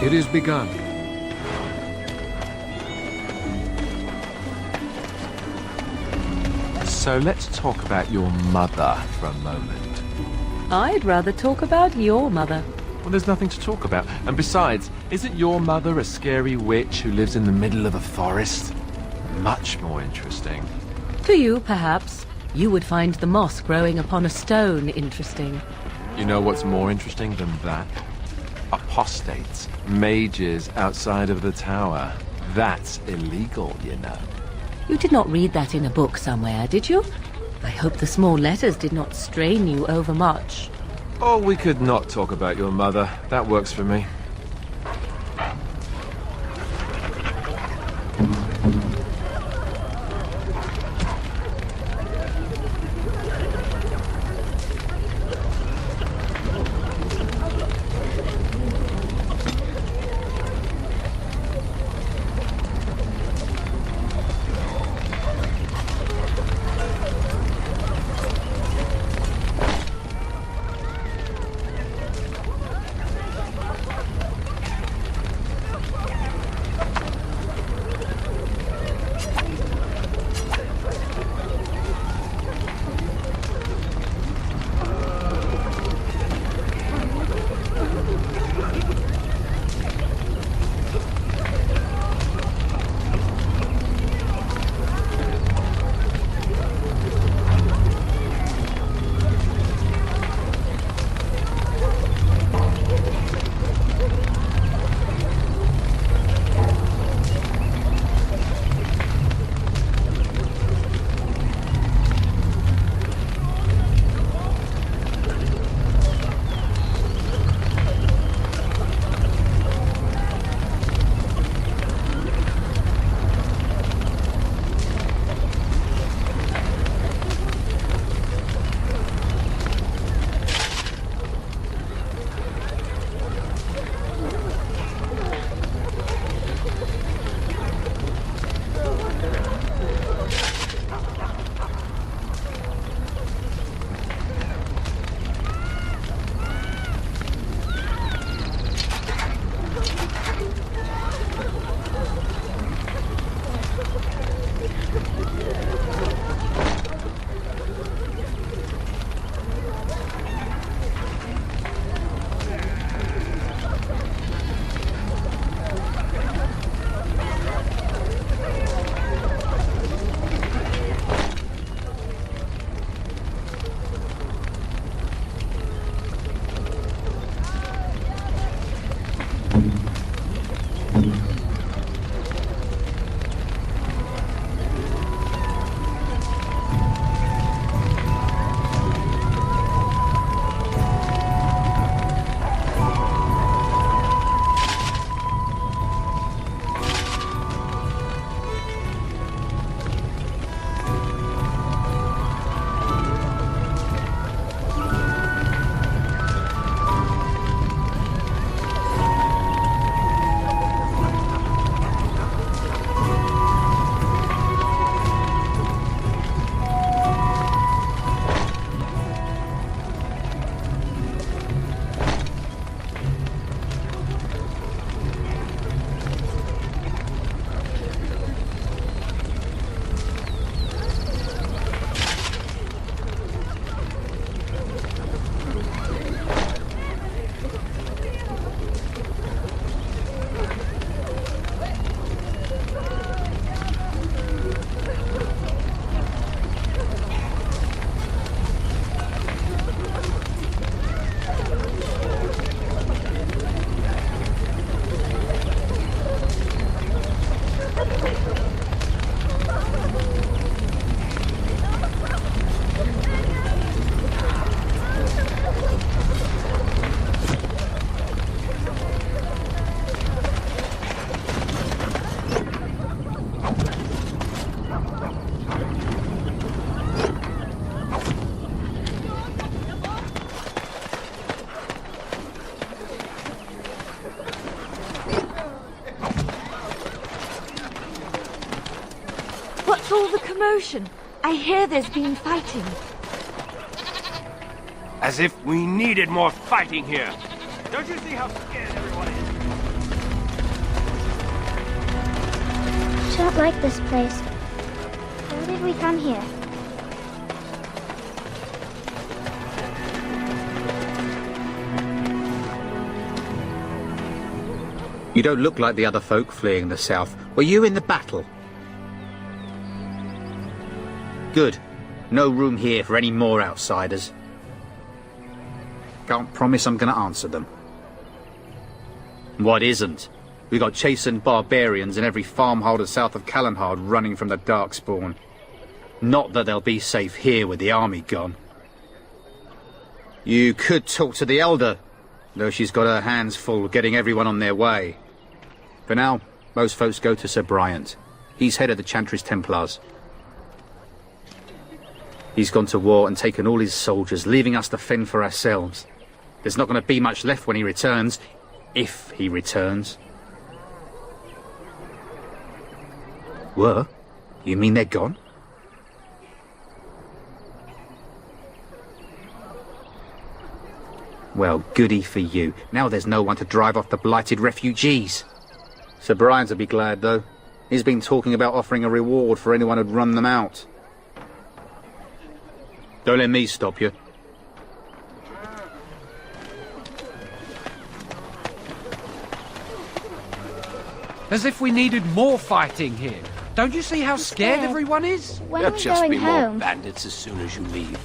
It is begun. So let's talk about your mother for a moment. I'd rather talk about your mother. Well, there's nothing to talk about. And besides, isn't your mother a scary witch who lives in the middle of a forest? Much more interesting. To you, perhaps. You would find the moss growing upon a stone interesting. You know what's more interesting than that? Apostates, mages outside of the tower. That's illegal, you know. You did not read that in a book somewhere, did you? I hope the small letters did not strain you overmuch. Oh, we could not talk about your mother. That works for me. What's all the commotion? I hear there's been fighting. As if we needed more fighting here. Don't you see how scared everyone is? don't like this place. Why did we come here? You don't look like the other folk fleeing the south. Were you in the battle? Good. No room here for any more outsiders. Can't promise I'm going to answer them. What isn't? We got chastened barbarians in every farmholder south of Callanhard running from the Darkspawn. Not that they'll be safe here with the army gone. You could talk to the Elder, though she's got her hands full getting everyone on their way. For now, most folks go to Sir Bryant. He's head of the Chantry's Templars. He's gone to war and taken all his soldiers, leaving us to fend for ourselves. There's not going to be much left when he returns, if he returns. Were? You mean they're gone? Well, goody for you. Now there's no one to drive off the blighted refugees. Sir Brian's will be glad, though. He's been talking about offering a reward for anyone who'd run them out. Don't let me stop you. As if we needed more fighting here. Don't you see how scared everyone is? When There'll are we just going be more home? bandits as soon as you leave.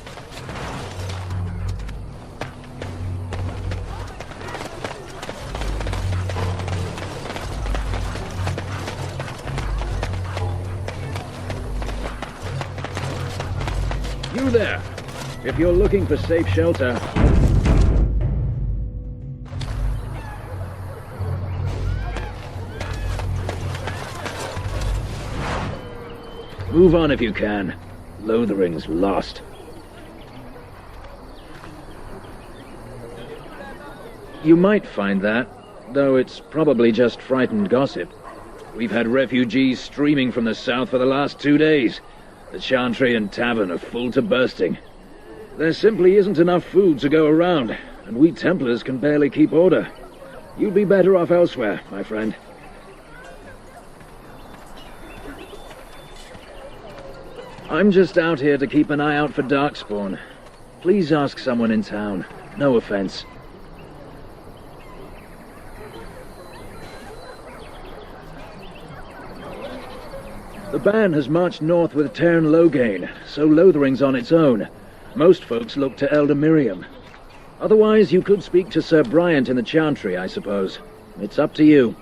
You there! If you're looking for safe shelter... Move on if you can. Lothering's lost. You might find that, though it's probably just frightened gossip. We've had refugees streaming from the south for the last 2 days. The Chantry and Tavern are full to bursting. There simply isn't enough food to go around, and we Templars can barely keep order. You'd be better off elsewhere, my friend. I'm just out here to keep an eye out for Darkspawn. Please ask someone in town. No offense. The band has marched north with Tairn Logain, so Lothering's on its own. Most folks look to Elder Miriam. Otherwise, you could speak to Sir Bryant in the Chantry, I suppose. It's up to you.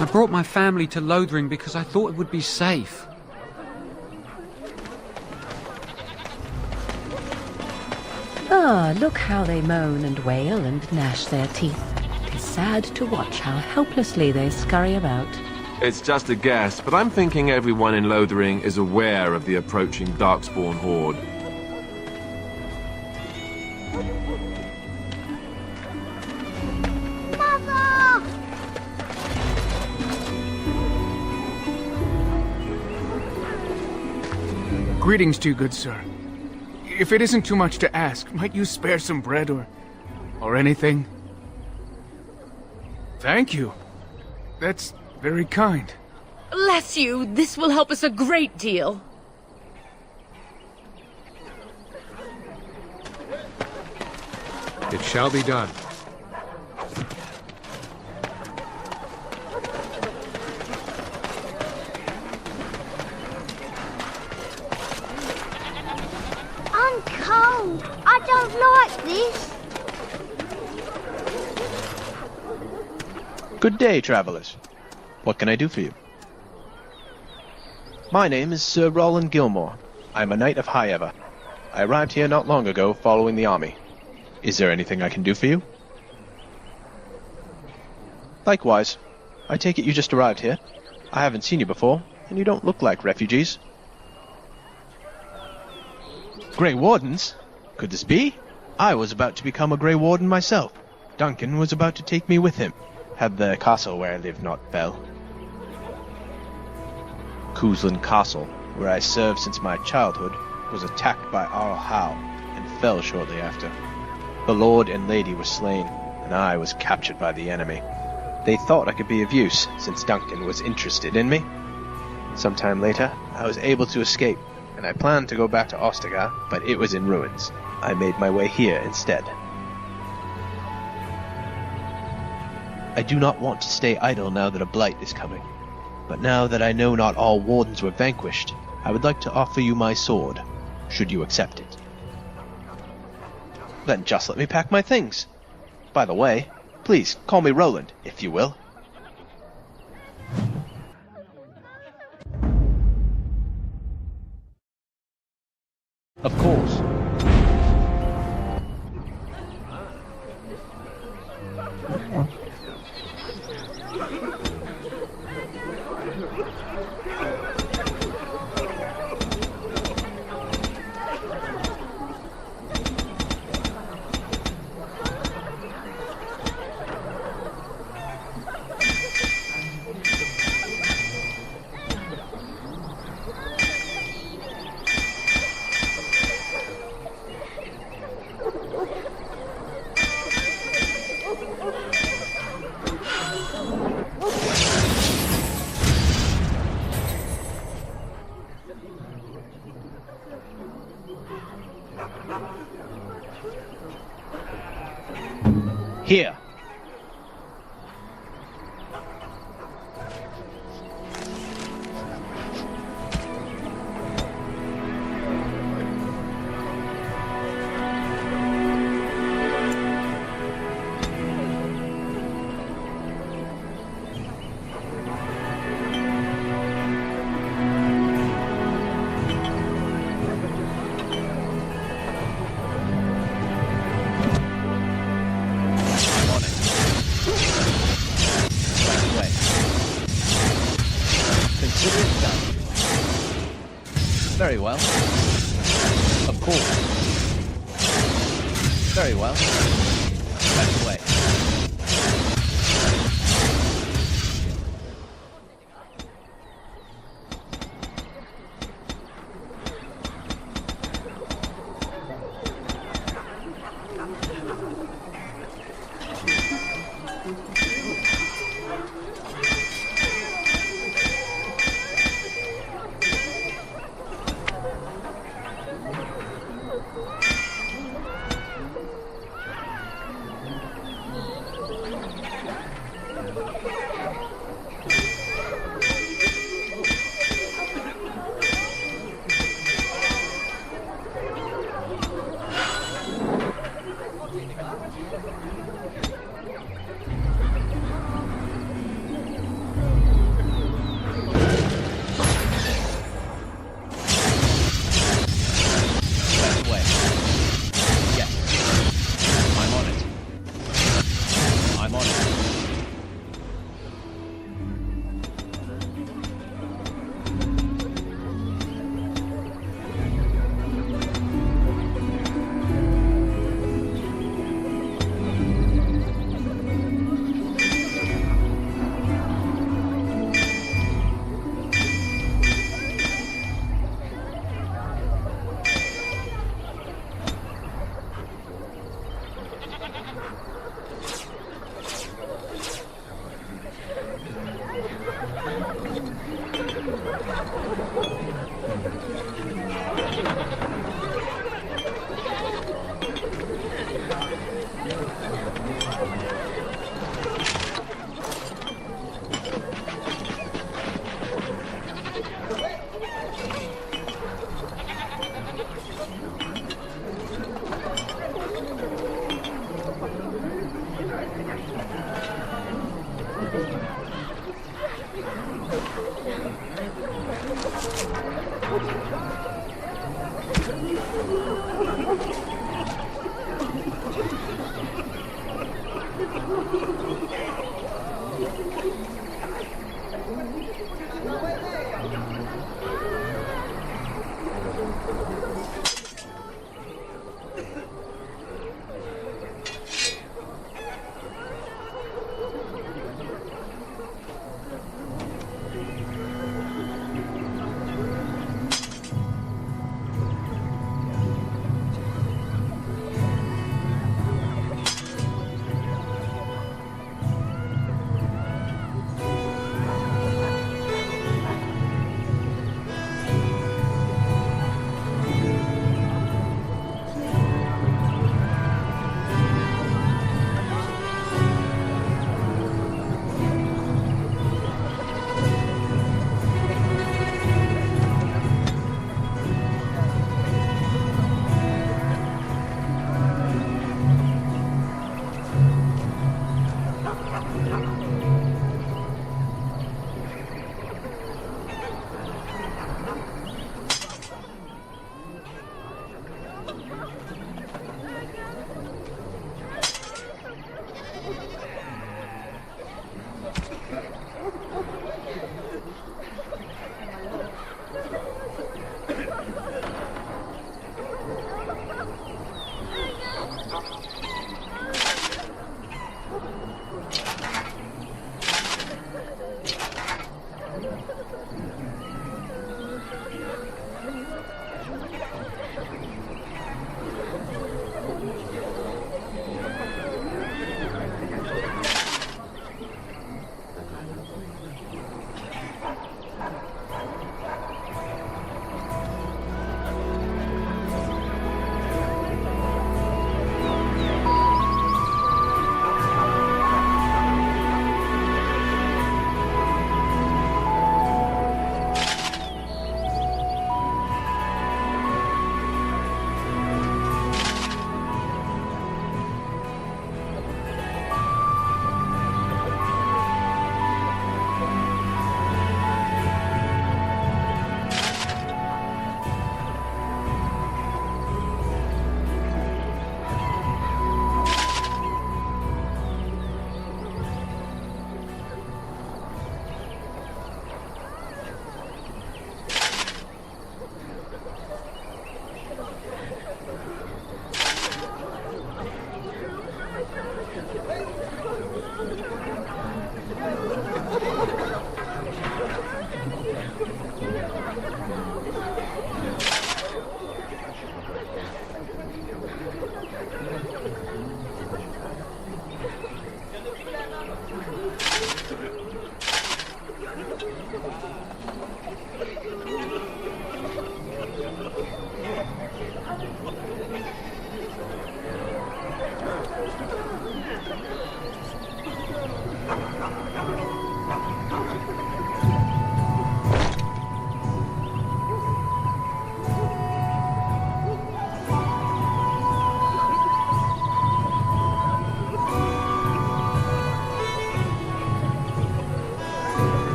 I brought my family to Lothering because I thought it would be safe. Ah, look how they moan and wail and gnash their teeth. It's sad to watch how helplessly they scurry about. It's just a guess, but I'm thinking everyone in Lothering is aware of the approaching Darkspawn horde. Greetings to you, good sir. If it isn't too much to ask, might you spare some bread or anything? Thank you. That's very kind. Bless you, this will help us a great deal. It shall be done. I'm cold. I don't like this. Good day, travelers. What can I do for you? My name is Sir Roland Gilmore. I'm a knight of Highever. I arrived here not long ago following the army. Is there anything I can do for you? Likewise. I take it you just arrived here. I haven't seen you before, and you don't look like refugees. Grey Wardens? Could this be? I was about to become a Grey Warden myself. Duncan was about to take me with him, had the castle where I live not fell. Cousland Castle, where I served since my childhood, was attacked by Arl Howe, and fell shortly after. The lord and lady were slain, and I was captured by the enemy. They thought I could be of use, since Duncan was interested in me. Sometime later, I was able to escape, and I planned to go back to Ostagar, but it was in ruins. I made my way here instead. I do not want to stay idle now that a blight is coming, but now that I know not all wardens were vanquished, I would like to offer you my sword, should you accept it. Then just let me pack my things. By the way, please call me Roland, if you will. Of course. Here. Very well. Of course. Very well. Right away.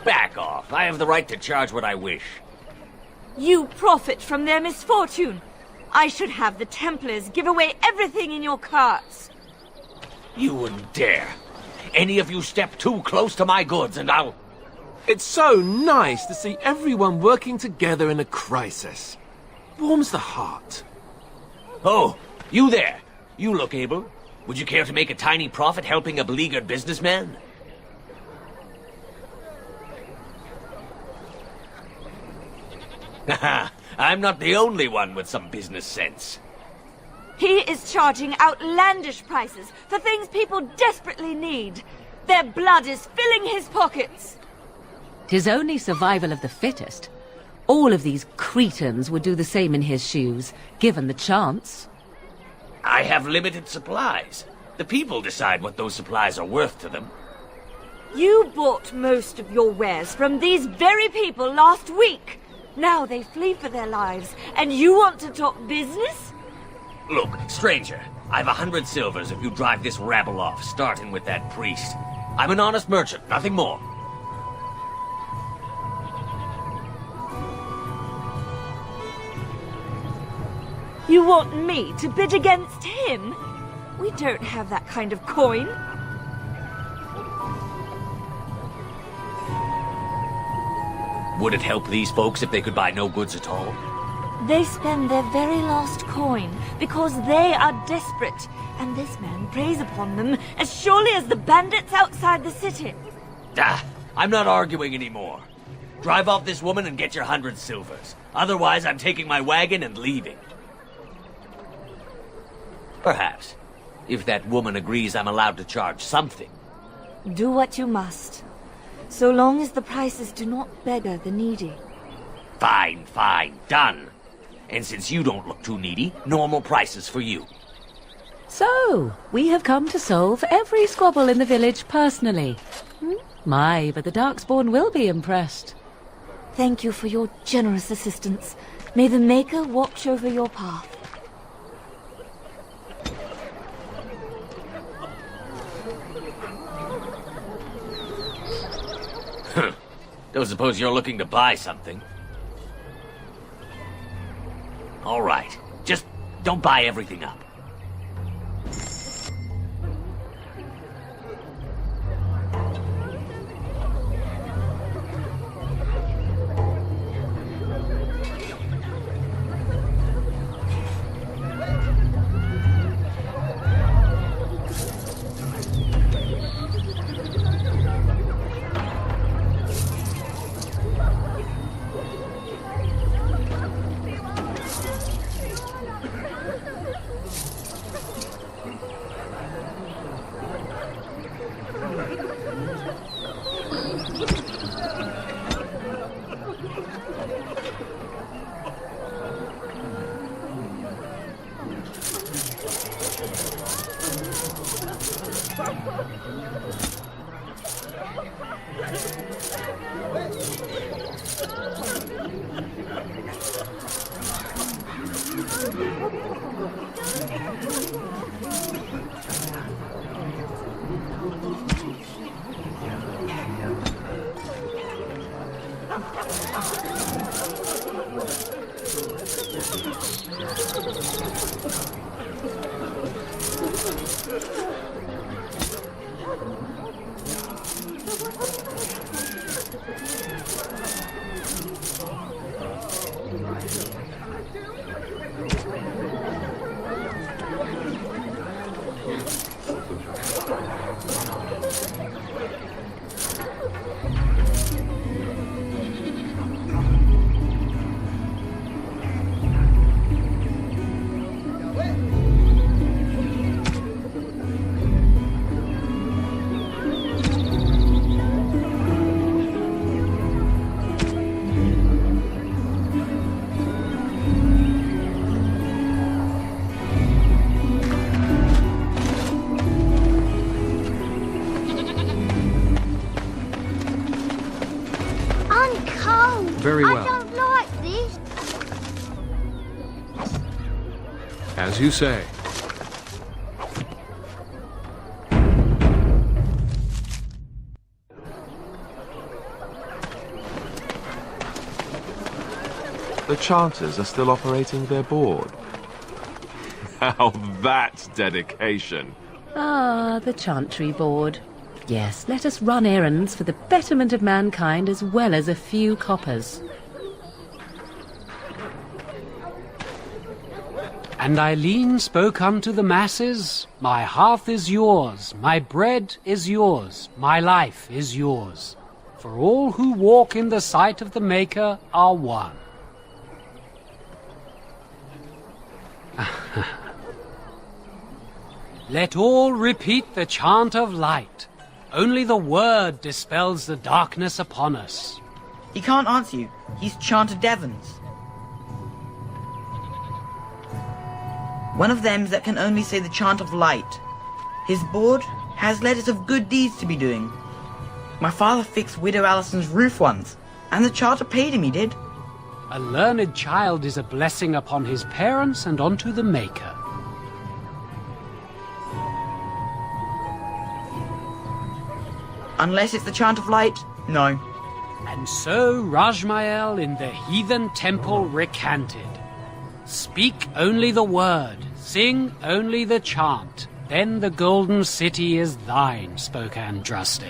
Back off. I have the right to charge what I wish. You profit from their misfortune. I should have the Templars give away everything in your carts. You wouldn't dare. Any of you step too close to my goods and I'll... It's so nice to see everyone working together in a crisis. Warms the heart. Oh, you there. You look able. Would you care to make a tiny profit helping a beleaguered businessman? I'm not the only one with some business sense. He is charging outlandish prices for things people desperately need. Their blood is filling his pockets. 'Tis only survival of the fittest. All of these cretins would do the same in his shoes, given the chance. I have limited supplies. The people decide what those supplies are worth to them. You bought most of your wares from these very people last week. Now they flee for their lives, and you want to talk business? Look, stranger, I've 100 silvers if you drive this rabble off, starting with that priest. I'm an honest merchant, nothing more. You want me to bid against him? We don't have that kind of coin. Would it help these folks if they could buy no goods at all? They spend their very last coin because they are desperate, and this man preys upon them as surely as the bandits outside the city. I'm not arguing anymore. Drive off this woman and get your 100 silvers. Otherwise, I'm taking my wagon and leaving. Perhaps. If that woman agrees I'm allowed to charge something. Do what you must. So long as the prices do not beggar the needy. Fine, done. And since you don't look too needy, normal prices for you. So, we have come to solve every squabble in the village personally. My, but the Darkspawn will be impressed. Thank you for your generous assistance. May the Maker watch over your path. Don't suppose you're looking to buy something? All right. Just don't buy everything up. Very well. I don't like this. As you say. The chanters are still operating their board. Now that's dedication. Ah, the Chantry Board. Yes, let us run errands for the betterment of mankind as well as a few coppers. And Eileen spoke unto the masses, My hearth is yours, my bread is yours, my life is yours. For all who walk in the sight of the Maker are one. Let all repeat the chant of light. Only the word dispels the darkness upon us. He can't answer you. He's chanted Devons. One of them's that can only say the chant of light. His board has letters of good deeds to be doing. My father fixed Widow Allison's roof once, and the charter paid him, he did. A learned child is a blessing upon his parents and onto the Maker. Unless it's the chant of light, no. And so Rajmael in the heathen temple recanted. Speak only the word, sing only the chant, then the golden city is thine, spoke Andraste.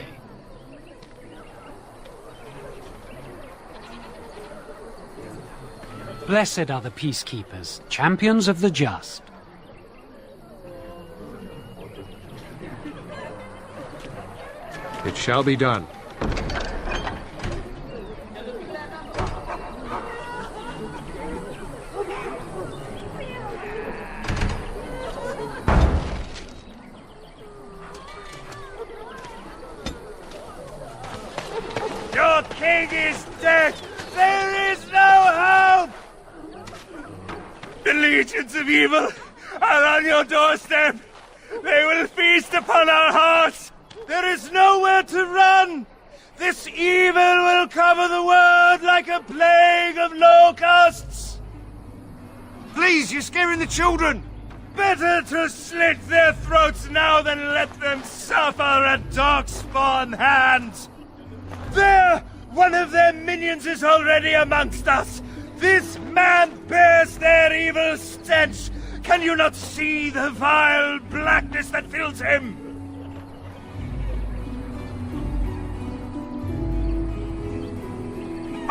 Blessed are the peacekeepers, champions of the just. It shall be done. Your king is dead! There is no hope! The legions of evil are on your doorstep! They will feast upon our hearts! There is nowhere to run! This evil will cover the world like a plague of locusts! Please, you're scaring the children! Better to slit their throats now than let them suffer at Darkspawn hands! There! One of their minions is already amongst us! This man bears their evil stench! Can you not see the vile blackness that fills him?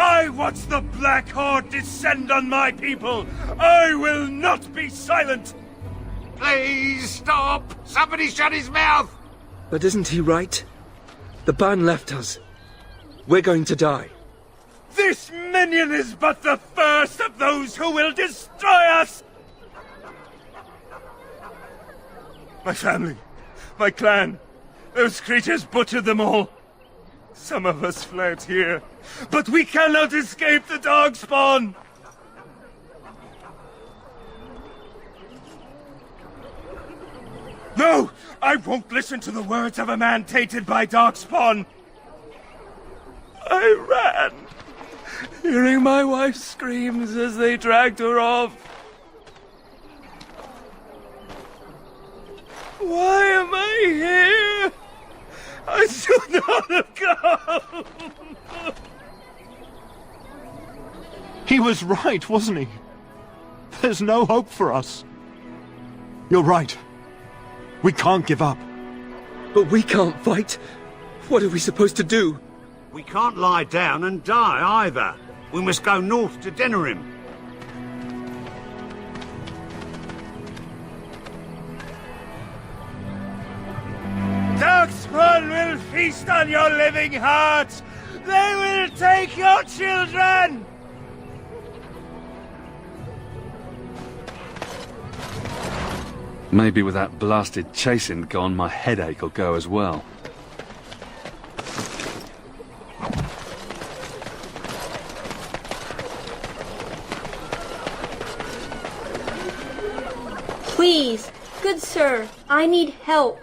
I watch the Black Horde descend on my people! I will not be silent! Please stop! Somebody shut his mouth! But isn't he right? The ban left us. We're going to die. This minion is but the first of those who will destroy us! My family, my clan, those creatures butchered them all. Some of us fled here, but we cannot escape the Darkspawn! No! I won't listen to the words of a man tainted by Darkspawn! I ran, hearing my wife's screams as they dragged her off. Why am I here? I should not have come! He was right, wasn't he? There's no hope for us. You're right. We can't give up. But we can't fight. What are we supposed to do? We can't lie down and die either. We must go north to Denerim. Darkspawn will feast on your living hearts! They will take your children! Maybe with that blasted chasing gone, my headache will go as well. Please, good sir, I need help.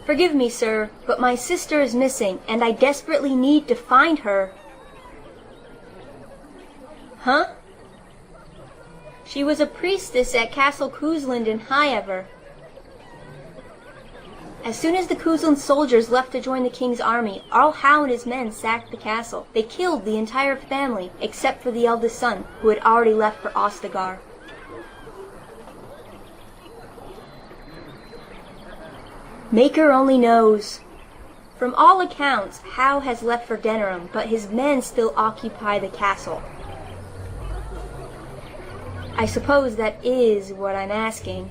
Forgive me, sir, but my sister is missing, and I desperately need to find her. Huh? She was a priestess at Castle Kuzland in Highever. As soon as the Kuzland soldiers left to join the king's army, Arl Howe and his men sacked the castle. They killed the entire family, except for the eldest son, who had already left for Ostagar. Maker only knows. From all accounts, Howe has left for Denerim, but his men still occupy the castle. I suppose that is what I'm asking.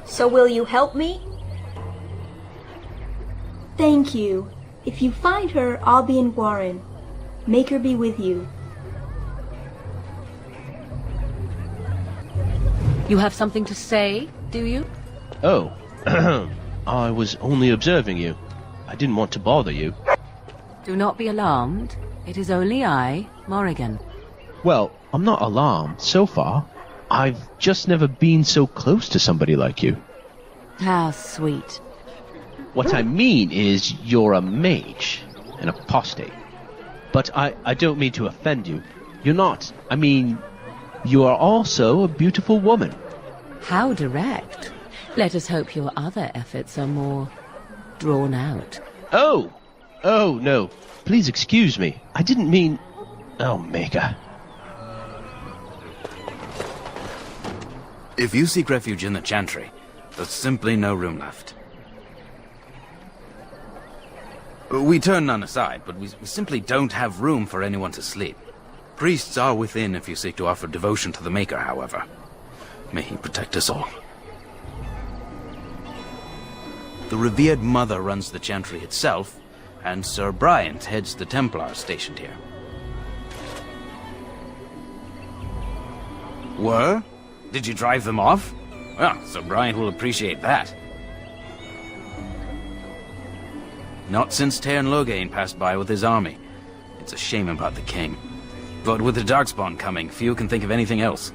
So will you help me? Thank you. If you find her, I'll be in Warren. Maker be with you. You have something to say, do you? Oh, I was only observing you. I didn't want to bother you. Do not be alarmed. It is only I, Morrigan. Well, I'm not alarmed so far. I've just never been so close to somebody like you. How sweet. What I mean is you're a mage, an apostate. But I don't mean to offend you. You're not. I mean, you are also a beautiful woman. How direct. Let us hope your other efforts are more drawn out. Oh! Oh, no. Please excuse me. I didn't mean... Oh, Maker. If you seek refuge in the Chantry, there's simply no room left. We turn none aside, but we simply don't have room for anyone to sleep. Priests are within if you seek to offer devotion to the Maker, however. May he protect us all. The revered Mother runs the Chantry itself, and Sir Bryant heads the Templars stationed here. Were? Did you drive them off? Well, Sir Bryant will appreciate that. Not since Tairn Loghain passed by with his army. It's a shame about the king. But with the Darkspawn coming, few can think of anything else.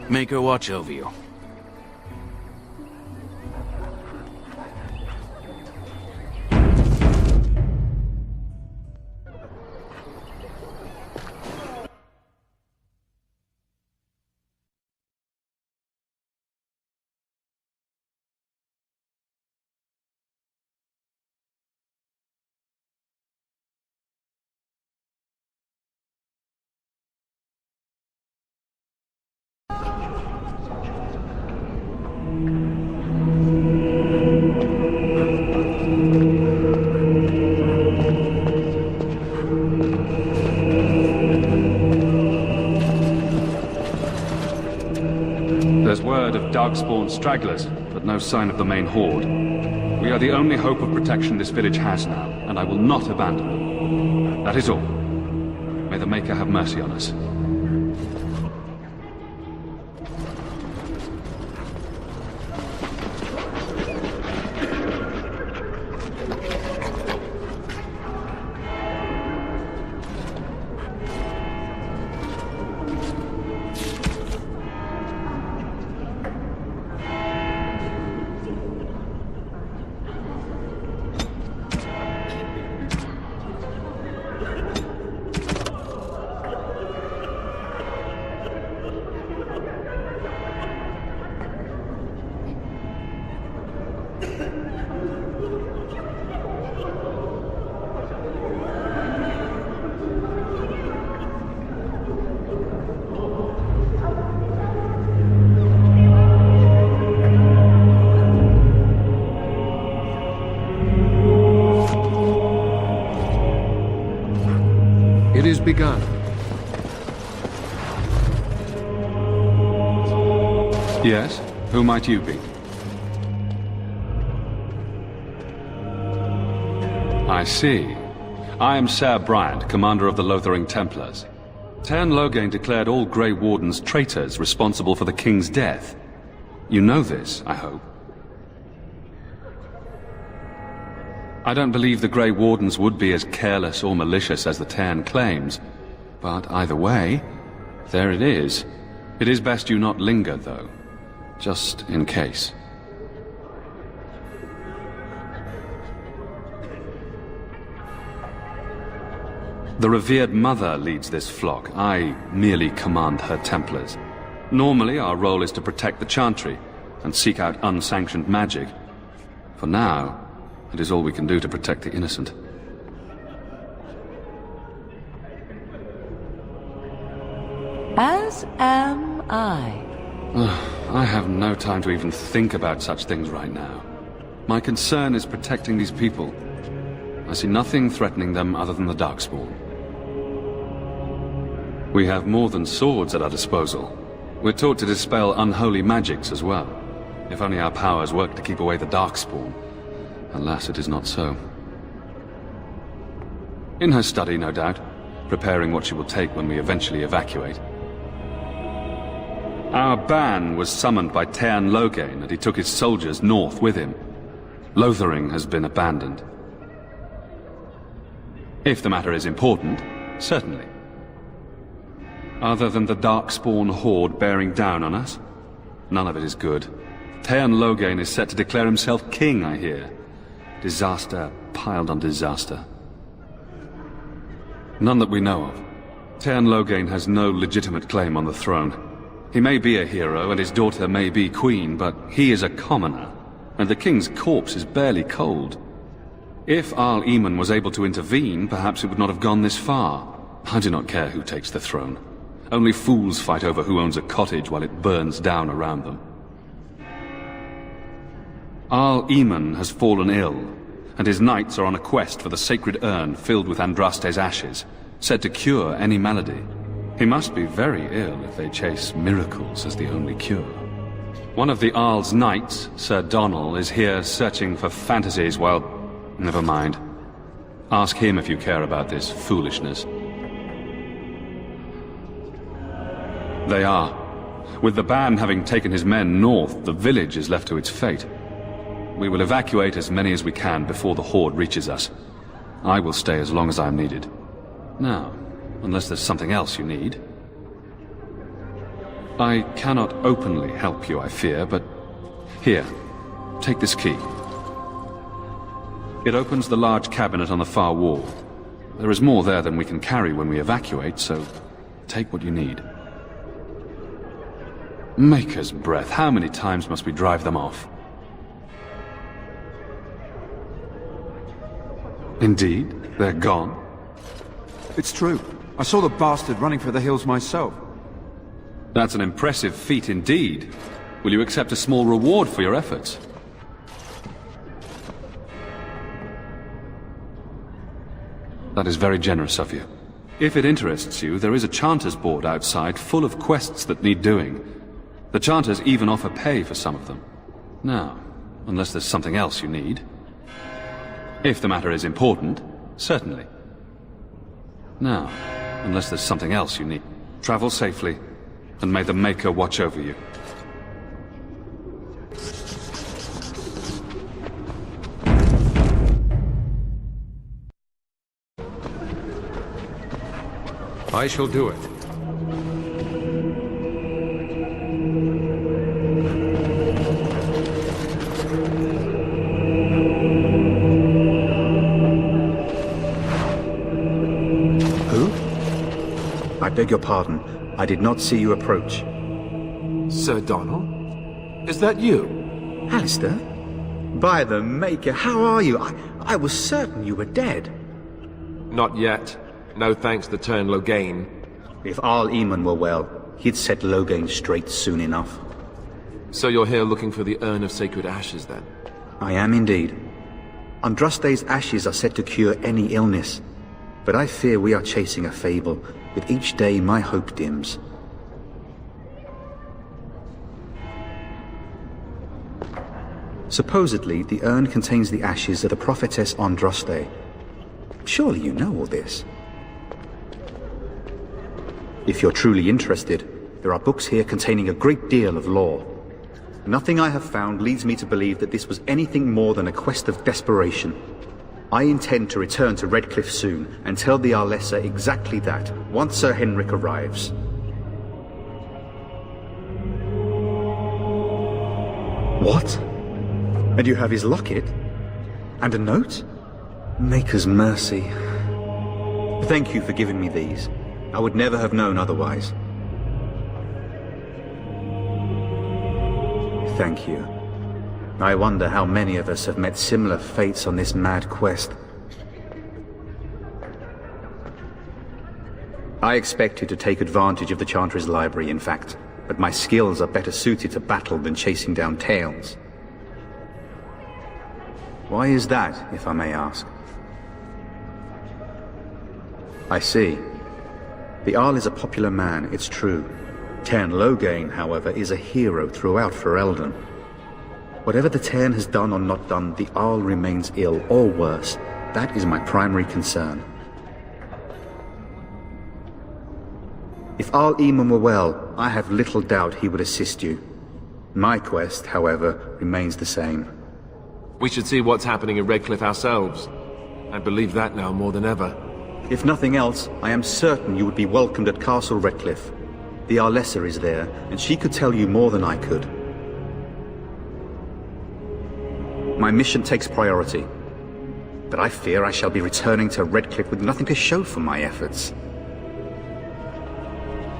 Make her watch over you. There's word of Darkspawn stragglers, but no sign of the main horde. We are the only hope of protection this village has now, and I will not abandon them. That is all. May the Maker have mercy on us. It is begun. Yes? Who might you be? I see. I am Sir Bryant, commander of the Lothering Templars. Tairn Loghain declared all Grey Wardens traitors responsible for the King's death. You know this, I hope. I don't believe the Grey Wardens would be as careless or malicious as the Tairn claims. But either way, there it is. It is best you not linger, though. Just in case. The revered Mother leads this flock. I merely command her Templars. Normally, our role is to protect the Chantry and seek out unsanctioned magic. For now, it is all we can do to protect the innocent. As am I. I have no time to even think about such things right now. My concern is protecting these people. I see nothing threatening them other than the Darkspawn. We have more than swords at our disposal. We're taught to dispel unholy magics as well. If only our powers work to keep away the Darkspawn. Alas, it is not so. In her study, no doubt. preparing what she will take when we eventually evacuate. Our ban was summoned by Tearn Loghain, and he took his soldiers north with him. Lothering has been abandoned. If the matter is important, certainly. Other than the Darkspawn horde bearing down on us, none of it is good. Tearn Loghain is set to declare himself king, I hear. Disaster piled on disaster. None that we know of. Tearn Loghain has no legitimate claim on the throne. He may be a hero, and his daughter may be queen, but he is a commoner, and the king's corpse is barely cold. If Arl Eamon was able to intervene, perhaps it would not have gone this far. I do not care who takes the throne. Only fools fight over who owns a cottage while it burns down around them. Arl Eamon has fallen ill, and his knights are on a quest for the sacred urn filled with Andraste's ashes, said to cure any malady. He must be very ill if they chase miracles as the only cure. One of the Arl's knights, Sir Donnell, is here searching for fantasies while... Never mind. Ask him if you care about this foolishness. They are. With the ban having taken his men north, the village is left to its fate. We will evacuate as many as we can before the horde reaches us. I will stay as long as I am needed. Now, unless there's something else you need. I cannot openly help you, I fear, but... Here, take this key. It opens the large cabinet on the far wall. There is more there than we can carry when we evacuate, so take what you need. Maker's breath, how many times must we drive them off? Indeed, they're gone. It's true. I saw the bastard running for the hills myself. That's an impressive feat indeed. Will you accept a small reward for your efforts? That is very generous of you. If it interests you, there is a Chanter's board outside full of quests that need doing. The Chanters even offer pay for some of them. Now, unless there's something else you need. If the matter is important, certainly. Now, unless there's something else you need. Travel safely, and may the Maker watch over you. I shall do it. I beg your pardon. I did not see you approach. Sir Donnell? Is that you? Alistair? By the Maker, how are you? I was certain you were dead. Not yet. No thanks to Tearn Loghain. If Arl Eamon were well, he'd set Loghain straight soon enough. So you're here looking for the Urn of Sacred Ashes, then? I am indeed. Andraste's ashes are said to cure any illness. But I fear we are chasing a fable. With each day, my hope dims. Supposedly, the urn contains the ashes of the prophetess Andraste. Surely you know all this. If you're truly interested, there are books here containing a great deal of lore. Nothing I have found leads me to believe that this was anything more than a quest of desperation. I intend to return to Redcliffe soon and tell the Arlessa exactly that, once Sir Henrik arrives. What? And you have his locket? And a note? Maker's mercy. Thank you for giving me these. I would never have known otherwise. Thank you. I wonder how many of us have met similar fates on this mad quest. I expected to take advantage of the Chantry's library, in fact, but my skills are better suited to battle than chasing down tales. Why is that, if I may ask? I see. The Arl is a popular man, it's true. Tearn Loghain, however, is a hero throughout Ferelden. Whatever the Tearn has done or not done, the Arl remains ill, or worse. That is my primary concern. If Arl Eamon were well, I have little doubt he would assist you. My quest, however, remains the same. We should see what's happening in Redcliffe ourselves. I believe that now more than ever. If nothing else, I am certain you would be welcomed at Castle Redcliffe. The Arlessa is there, and she could tell you more than I could. My mission takes priority, but I fear I shall be returning to Redcliffe with nothing to show for my efforts.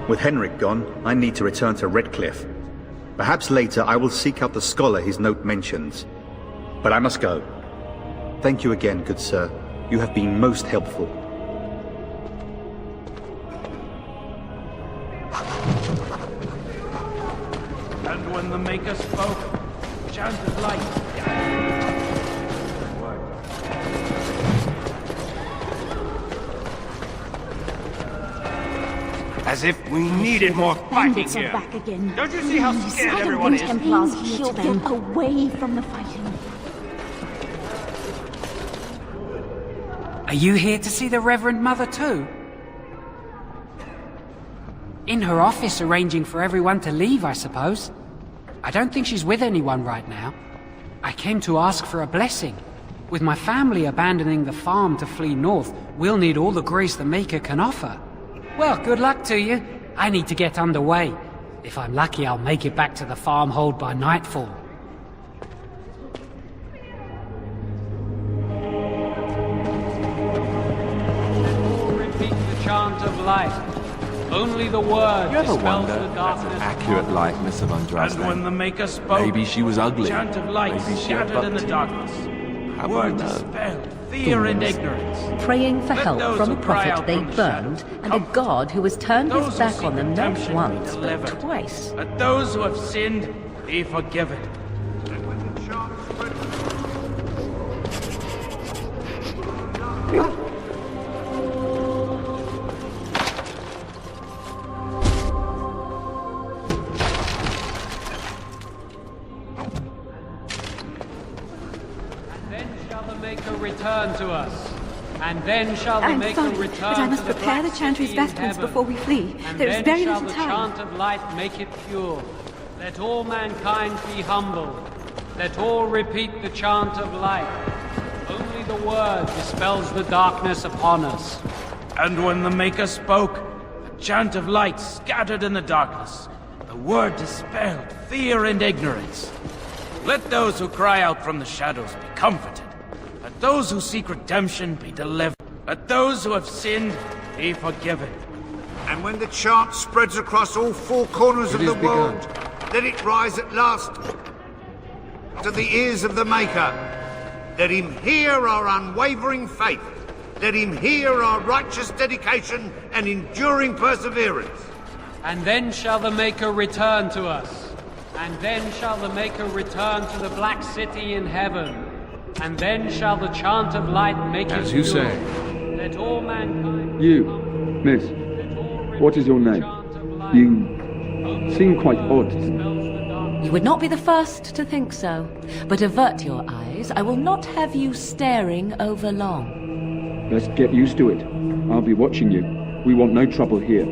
With Henrik gone, I need to return to Redcliffe. Perhaps later I will seek out the scholar his note mentions. But I must go. Thank you again, good sir. You have been most helpful. And when the Maker spoke, chant of light. As if we needed more fighting Bandits here. are back again. Don't you see how scared everyone is? Templars heal them away from the fighting. Are you here to see the Reverend Mother too? In her office arranging for everyone to leave, I suppose. I don't think she's with anyone right now. I came to ask for a blessing. With my family abandoning the farm to flee north, we'll need all the grace the Maker can offer. Well, good luck to you. I need to get underway. If I'm lucky, I'll make it back to the farmhold by nightfall. Repeat the chant of light. Only the word You ever dispels wonder the if that's darkness. an accurate likeness of Andraste? And when the Maker spoke, Maybe she was ugly. chant of light Maybe she had scattered in the buck darkness. How Word would I know? dispelled fear and ignorance. Praying for Let help those from a who cry prophet out they from the burned, and a god who has turned his Those who back seek on them not redemption be once, but delivered. twice. Let those who have sinned be forgiven. Then shall the Maker return to us. And then shall the I'm Maker sorry, return but I must to the prepare the Black Chantry's City in vestments heaven. before we flee. And There is then very shall little the time. chant of light make it pure. Let all mankind be humble. Let all repeat the chant of light. Only the word dispels the darkness upon us. And when the Maker spoke, a chant of light scattered in the darkness. The word dispelled fear and ignorance. Let those who cry out from the shadows be comforted. Let those who seek redemption be delivered. Let those who have sinned be forgiven. And when the chant spreads across all four corners of the world, let it rise at last to the ears of the Maker. Let him hear our unwavering faith. Let him hear our righteous dedication and enduring perseverance. And then shall the Maker return to us. And then shall the Maker return to the Black City in heaven. And then shall the chant of light make As it you pure. say. Let all mankind... You, miss, what is your name? You seem quite odd to me. You would not be the first to think so. But avert your eyes. I will not have you staring over long. Best get used to it. I'll be watching you. We want no trouble here.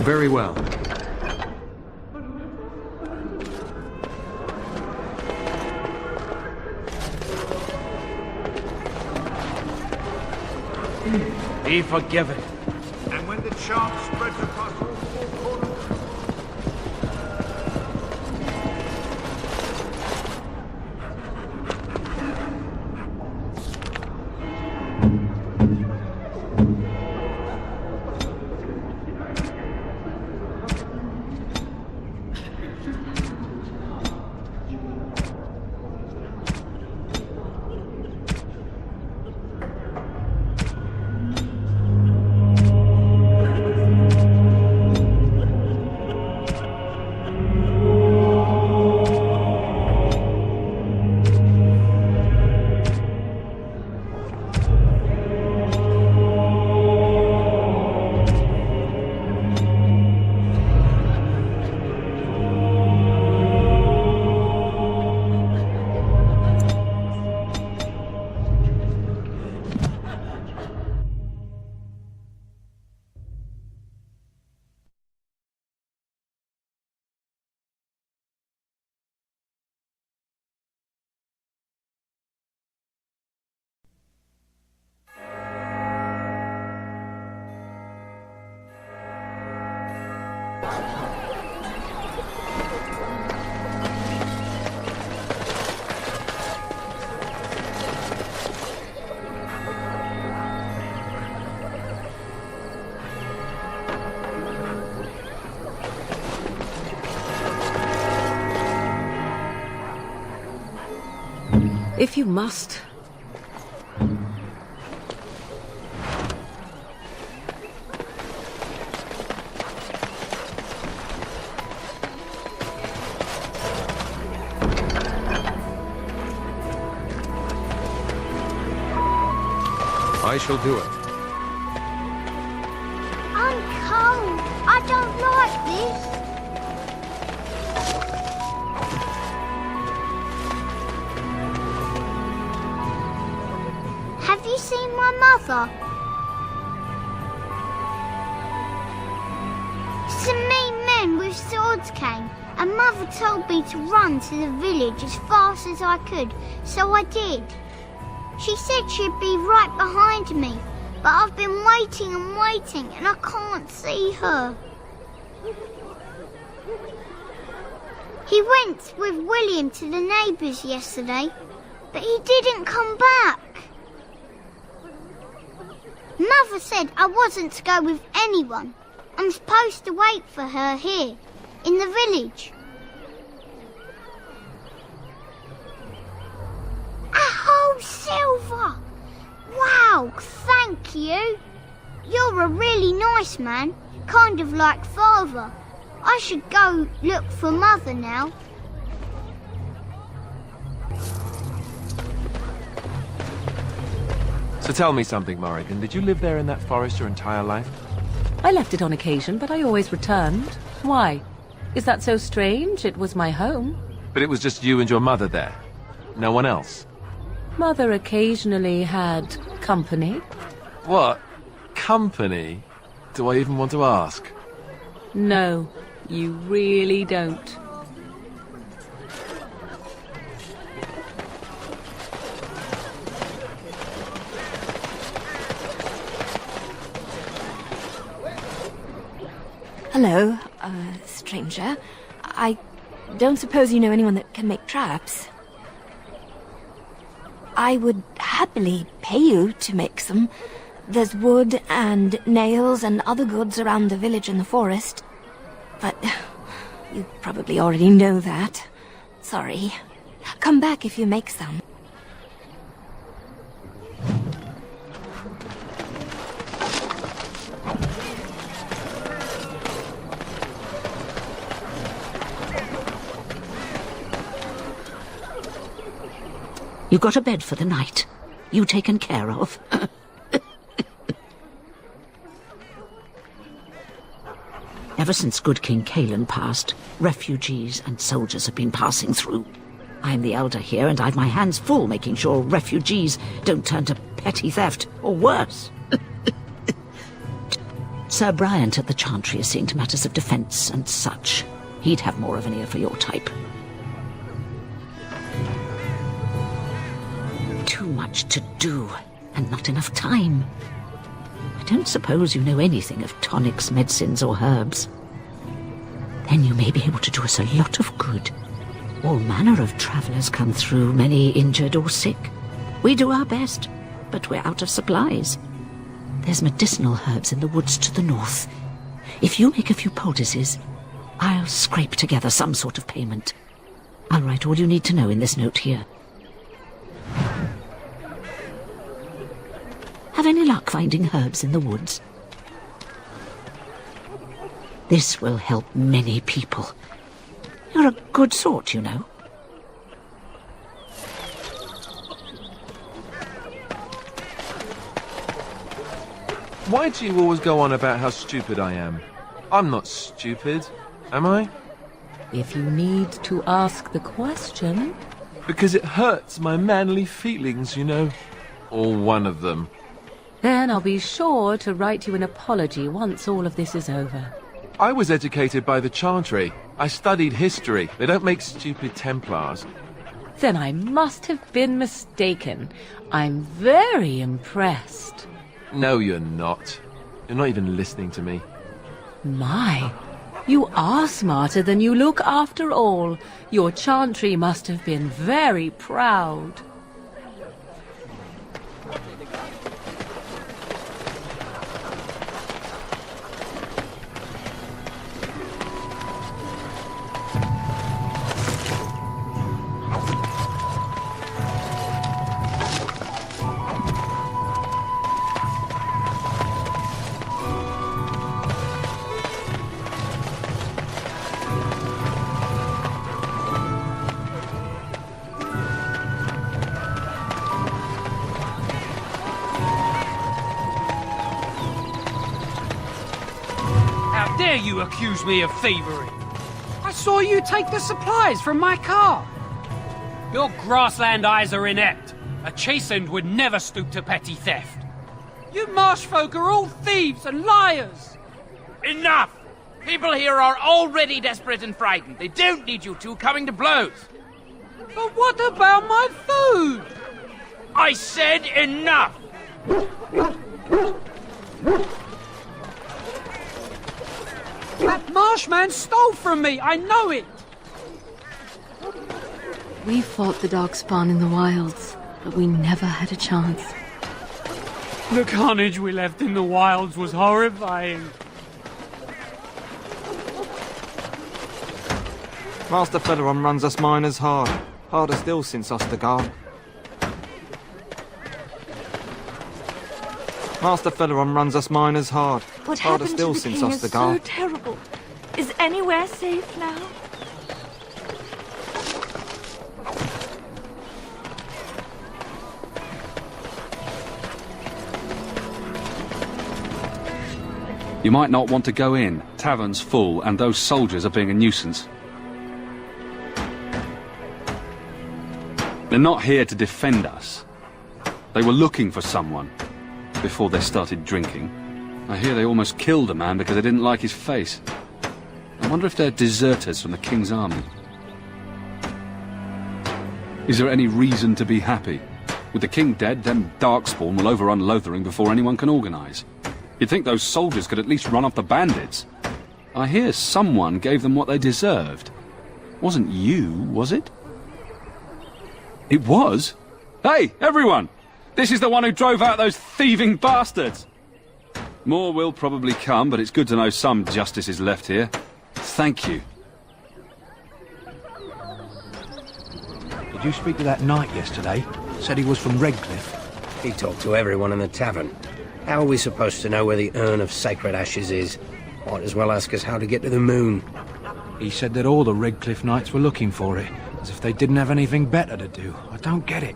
Very well. Be forgiven. And when the chant spreads across all four corners... If you must. I shall do it. I'm cold. I don't like this. Have you seen my mother? Some mean men with swords came, and Mother told me to run to the village as fast as I could, so I did. She said she'd be right behind me, but I've been waiting and waiting, and I can't see her. He went with William to the neighbours yesterday, but he didn't come back. Mother said I wasn't to go with anyone. I'm supposed to wait for her here, in the village. A whole silver! Wow, thank you. You're a really nice man, kind of like Father. I should go look for Mother now. So tell me something, Morrigan. Did you live there in that forest your entire life? I left it on occasion, but I always returned. Why? Is that so strange? It was my home. But it was just you and your mother there? No one else? Mother occasionally had company. What? Company? Do I even want to ask? No, you really don't. Hello, stranger. I don't suppose you know anyone that can make traps? I would happily pay you to make some. There's wood and nails and other goods around the village and the forest. But you probably already know that. Sorry. Come back if you make some. You got a bed for the night. You taken care of. Ever since good King Caelan passed, refugees and soldiers have been passing through. I'm the elder here, and I've my hands full making sure refugees don't turn to petty theft, or worse. Sir Bryant at the Chantry is seeing to matters of defence and such. He'd have more of an ear for your type. Too much to do, and not enough time. I don't suppose you know anything of tonics, medicines, or herbs. Then you may be able to do us a lot of good. All manner of travellers come through, many injured or sick. We do our best, but we're out of supplies. There's medicinal herbs in the woods to the north. If you make a few poultices, I'll scrape together some sort of payment. I'll write all you need to know in this note here. Have any luck finding herbs in the woods? This will help many people. You're a good sort, you know. Why do you always go on about how stupid I am? I'm not stupid, am I? If you need to ask the question... Because it hurts my manly feelings, you know. Or one of them. Then I'll be sure to write you an apology once all of this is over. I was educated by the Chantry. I studied history. They don't make stupid Templars. Then I must have been mistaken. I'm very impressed. No, you're not. You're not even listening to me. My, you are smarter than you look after all. Your Chantry must have been very proud. dare you accuse me of thievery? I saw you take the supplies from my car. Your grassland eyes are inept. A chastened would never stoop to petty theft. You marsh folk are all thieves and liars. Enough! People here are already desperate and frightened. They don't need you two coming to blows. But what about my food? I said enough! That marshman stole from me, I know it! We fought the darkspawn in the wilds, but we never had a chance. The carnage we left in the wilds was horrifying. Master Feleron runs us miners hard. Harder still since Ostergard. Master Feleron runs us miners hard. What Harder happened still to the since king is so Ostergard. terrible. Is anywhere safe now? You might not want to go in. Tavern's full, and those soldiers are being a nuisance. They're not here to defend us. They were looking for someone before they started drinking. I hear they almost killed a man because they didn't like his face. I wonder if they're deserters from the King's army. Is there any reason to be happy? With the King dead, them Darkspawn will overrun Lothering before anyone can organise. You'd think those soldiers could at least run off the bandits. I hear someone gave them what they deserved. Wasn't you, was it? It was? Hey, everyone! This is the one who drove out those thieving bastards! More will probably come, but it's good to know some justice is left here. Thank you. Did you speak to that knight yesterday? Said he was from Redcliffe. He talked to everyone in the tavern. How are we supposed to know where the urn of sacred ashes is? Might as well ask us how to get to the moon. He said that all the Redcliffe knights were looking for it, as if they didn't have anything better to do. I don't get it.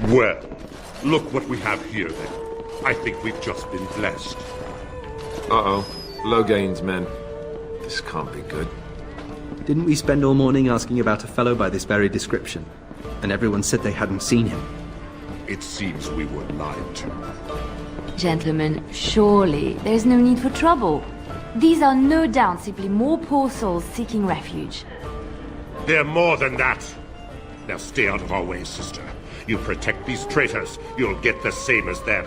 Well, look what we have here, then. I think we've just been blessed. Uh-oh. Low gains, men. This can't be good. Didn't we spend all morning asking about a fellow by this very description? And everyone said they hadn't seen him. It seems we were lied to. Gentlemen, surely there's no need for trouble. These are no doubt simply more poor souls seeking refuge. They're more than that. Now stay out of our way, sister. You protect these traitors, you'll get the same as them.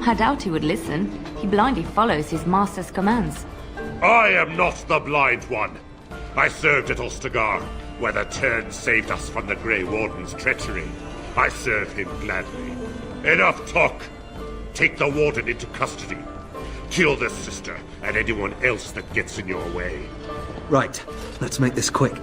I doubt he would listen. He blindly follows his master's commands. I am not the blind one. I served at Ostergar, where the Turn saved us from the Grey Warden's treachery. I serve him gladly. Enough talk! Take the Warden into custody. Kill this sister and anyone else that gets in your way. Right, let's make this quick.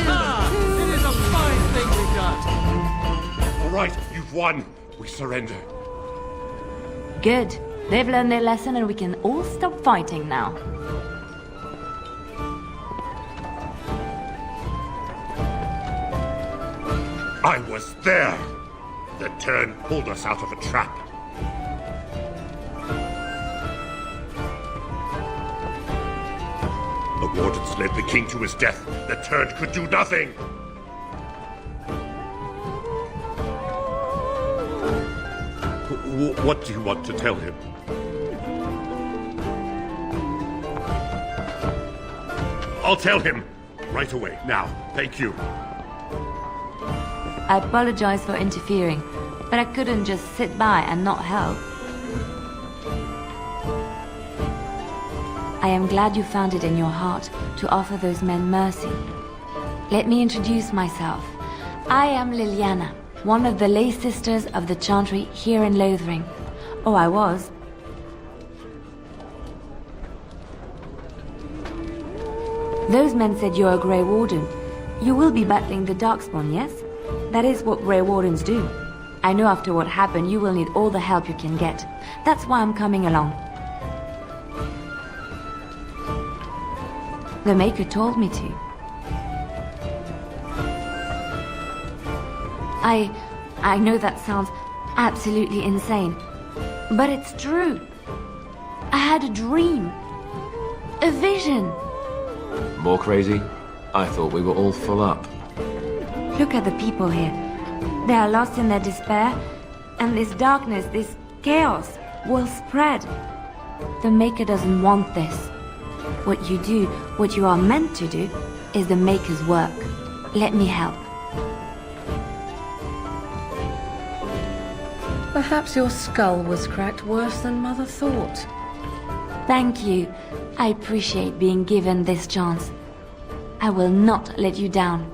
It is a fine thing we've done. All right, you've won. We surrender. Good. They've learned their lesson and we can all stop fighting now. I was there. The turn pulled us out of a trap. The wardens led the king to his death. The turn could do nothing. What do you want to tell him? I'll tell him. Right away, now. Thank you. I apologize for interfering, but I couldn't just sit by and not help. I am glad you found it in your heart to offer those men mercy. Let me introduce myself. I am Liliana, one of the lay sisters of the Chantry here in Lothering. Oh, I was. Those men said you're a Grey Warden. You will be battling the Darkspawn, yes? That is what Grey Wardens do. I know after what happened you will need all the help you can get. That's why I'm coming along. The Maker told me to. I know that sounds absolutely insane, but it's true. I had a dream. A vision. More crazy? I thought we were all full up. Look at the people here. They are lost in their despair, and this darkness, this chaos, will spread. The Maker doesn't want this. What you do, what you are meant to do, is the Maker's work. Let me help. Perhaps your skull was cracked worse than Mother thought. Thank you. I appreciate being given this chance. I will not let you down.